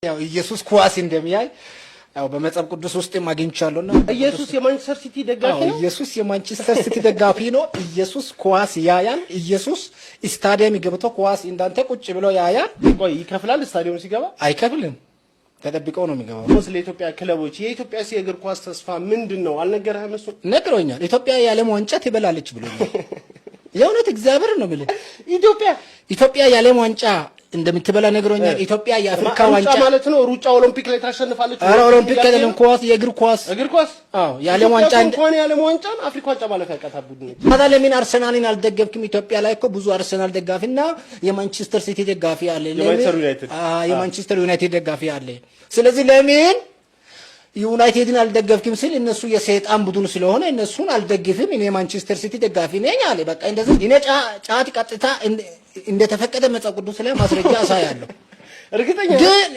ያው ኢየሱስ ኳስ እንደሚያይ ያው በመጽሐፍ ቅዱስ ውስጥ ማግኝቻለሁና ኢየሱስ የማንቸስተር ሲቲ ደጋፊ ነው። ኢየሱስ የማንቸስተር ሲቲ ደጋፊ ነው። ኢየሱስ ኳስ ያያል። ኢየሱስ ስታዲየም ገብቶ ኳስ እንዳንተ ቁጭ ብሎ ያያል። ቆይ ይከፍላል? ስታዲየም ሲገባ አይከፍልም። ተጠብቀው ነው የሚገባው። ስለ ኢትዮጵያ ክለቦች የኢትዮጵያ የእግር ኳስ ተስፋ ምንድነው? አልነገረህም? እሱ ነግሮኛል። ኢትዮጵያ የዓለም ዋንጫ ትበላለች ብሎኛል። የእውነት እግዚአብሔር ነው ብለ ኢትዮጵያ የዓለም ዋንጫ እንደምትበላ ነግሮኛል። ኢትዮጵያ የአፍሪካ ዋንጫ ማለት ነው። ሩጫ ኦሎምፒክ ላይ ታሸንፋለች። አረ ኦሎምፒክ አይደለም፣ ኳስ የእግር ኳስ አዎ የዓለም ዋንጫ እንኳን የዓለም ዋንጫ አፍሪካ ዋንጫ ማለት ያቀታቡድ ነው። ታዲያ ለምን አርሰናልን አልደገፍክም? ኢትዮጵያ ላይ እኮ ብዙ አርሰናል ደጋፊና የማንቸስተር ሲቲ ደጋፊ አለ። የማንቸስተር ዩናይትድ ደጋፊ አለ። ስለዚህ ለምን ዩናይትድን አልደገፍክም ሲል እነሱ የሰይጣን ቡድን ስለሆነ እነሱን አልደግፍም፣ እኔ ማንቸስተር ሲቲ ደጋፊ ነኝ አለ። በቃ እንደዚህ እኔ ጫት ቀጥታ እንደተፈቀደ መጽሐፍ ቅዱስ ላይ ማስረጃ አሳያለሁ። እርግጠኛ ግን